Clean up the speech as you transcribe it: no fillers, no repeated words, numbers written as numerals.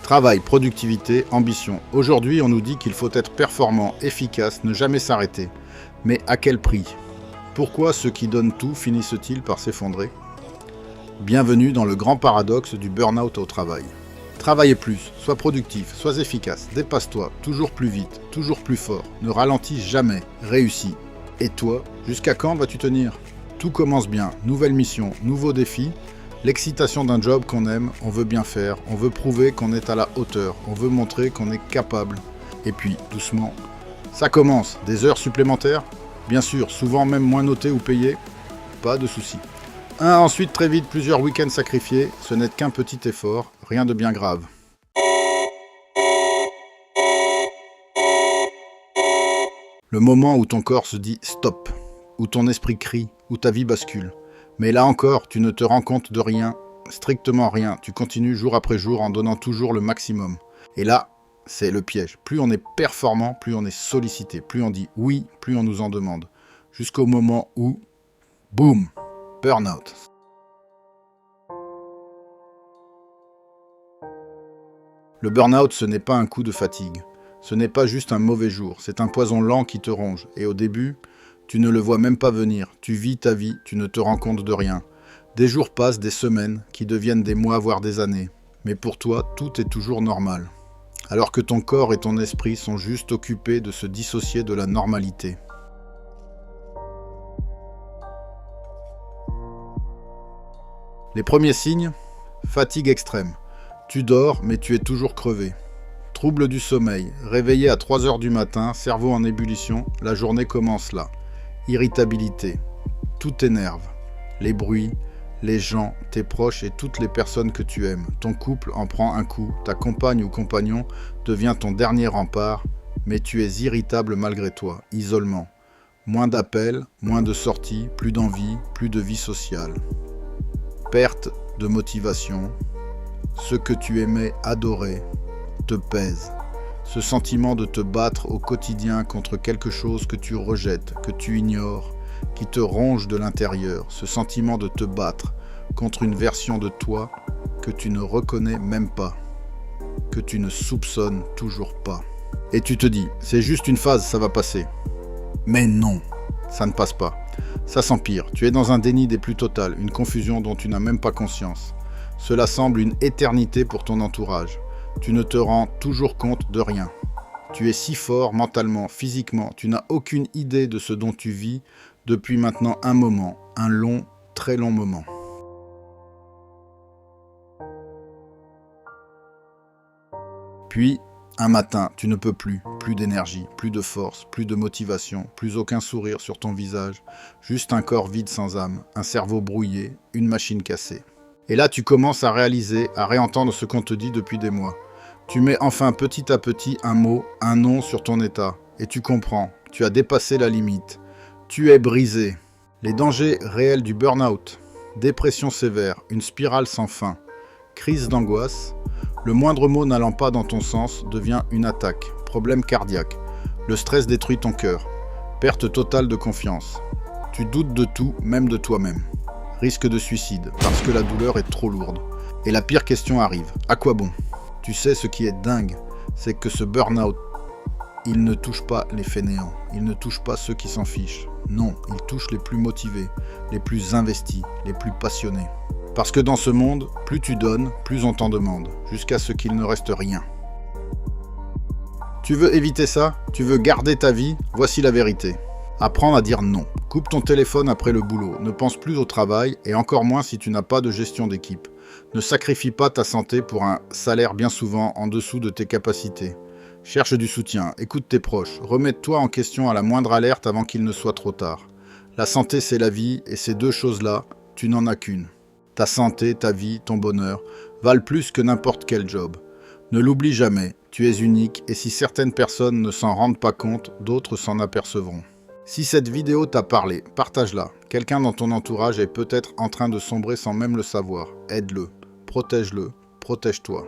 Travail, productivité, ambition. Aujourd'hui, on nous dit qu'il faut être performant, efficace, ne jamais s'arrêter. Mais à quel prix? Pourquoi ceux qui donnent tout finissent-ils par s'effondrer? Bienvenue dans le grand paradoxe du burn-out au travail. Travaille plus, sois productif, sois efficace, dépasse-toi, toujours plus vite, toujours plus fort, ne ralentis jamais, réussis. Et toi, jusqu'à quand vas-tu tenir? Tout commence bien, nouvelle mission, nouveau défi, l'excitation d'un job qu'on aime, on veut bien faire, on veut prouver qu'on est à la hauteur, on veut montrer qu'on est capable. Et puis, doucement, ça commence, des heures supplémentaires? Bien sûr, souvent même moins notées ou payées, pas de souci. Ensuite, très vite, plusieurs week-ends sacrifiés, ce n'est qu'un petit effort, rien de bien grave. Le moment où ton corps se dit stop, où ton esprit crie, où ta vie bascule. Mais là encore, tu ne te rends compte de rien, strictement rien, tu continues jour après jour en donnant toujours le maximum. Et là, c'est le piège. Plus on est performant, plus on est sollicité, plus on dit oui, plus on nous en demande. Jusqu'au moment où, boum, burn-out. Le burn-out, ce n'est pas un coup de fatigue. Ce n'est pas juste un mauvais jour. C'est un poison lent qui te ronge. Et au début, tu ne le vois même pas venir. Tu vis ta vie, tu ne te rends compte de rien. Des jours passent, des semaines, qui deviennent des mois, voire des années. Mais pour toi, tout est toujours normal. Alors que ton corps et ton esprit sont juste occupés de se dissocier de la normalité. Les premiers signes, fatigue extrême. Tu dors, mais tu es toujours crevé. Trouble du sommeil, réveillé à 3 heures du matin, cerveau en ébullition, la journée commence là. Irritabilité, tout t'énerve. Les bruits, les gens, tes proches et toutes les personnes que tu aimes. Ton couple en prend un coup, ta compagne ou compagnon devient ton dernier rempart, mais tu es irritable malgré toi, isolement. Moins d'appels, moins de sorties, plus d'envie, plus de vie sociale. Perte de motivation, ce que tu aimais adorer te pèse. Ce sentiment de te battre au quotidien contre quelque chose que tu rejettes, que tu ignores, qui te ronge de l'intérieur. Ce sentiment de te battre contre une version de toi que tu ne reconnais même pas, que tu ne soupçonnes toujours pas. Et tu te dis, c'est juste une phase, ça va passer. Mais non, ça ne passe pas. Ça s'empire, tu es dans un déni des plus totales, une confusion dont tu n'as même pas conscience. Cela semble une éternité pour ton entourage. Tu ne te rends toujours compte de rien. Tu es si fort mentalement, physiquement, tu n'as aucune idée de ce dont tu vis depuis maintenant un moment, un long, très long moment. Puis, un matin, tu ne peux plus d'énergie, plus de force, plus de motivation, plus aucun sourire sur ton visage, juste un corps vide sans âme, un cerveau brouillé, une machine cassée. Et là, tu commences à réaliser, à réentendre ce qu'on te dit depuis des mois. Tu mets enfin petit à petit un mot, un nom sur ton état, et tu comprends, tu as dépassé la limite. Tu es brisé. Les dangers réels du burn-out, dépression sévère, une spirale sans fin, crise d'angoisse, le moindre mot n'allant pas dans ton sens devient une attaque, problème cardiaque, le stress détruit ton cœur, perte totale de confiance. Tu doutes de tout, même de toi-même. Risque de suicide, parce que la douleur est trop lourde. Et la pire question arrive, à quoi bon? Tu sais, ce qui est dingue, c'est que ce burn-out, il ne touche pas les fainéants, il ne touche pas ceux qui s'en fichent. Non, il touche les plus motivés, les plus investis, les plus passionnés. Parce que dans ce monde, plus tu donnes, plus on t'en demande, jusqu'à ce qu'il ne reste rien. Tu veux éviter ça? Tu veux garder ta vie? Voici la vérité. Apprendre à dire non. Coupe ton téléphone après le boulot. Ne pense plus au travail et encore moins si tu n'as pas de gestion d'équipe. Ne sacrifie pas ta santé pour un salaire bien souvent en dessous de tes capacités. Cherche du soutien, écoute tes proches, remets-toi en question à la moindre alerte avant qu'il ne soit trop tard. La santé, c'est la vie et ces deux choses-là, tu n'en as qu'une. Ta santé, ta vie, ton bonheur valent plus que n'importe quel job. Ne l'oublie jamais, tu es unique et si certaines personnes ne s'en rendent pas compte, d'autres s'en apercevront. Si cette vidéo t'a parlé, partage-la. Quelqu'un dans ton entourage est peut-être en train de sombrer sans même le savoir. Aide-le, protège-toi.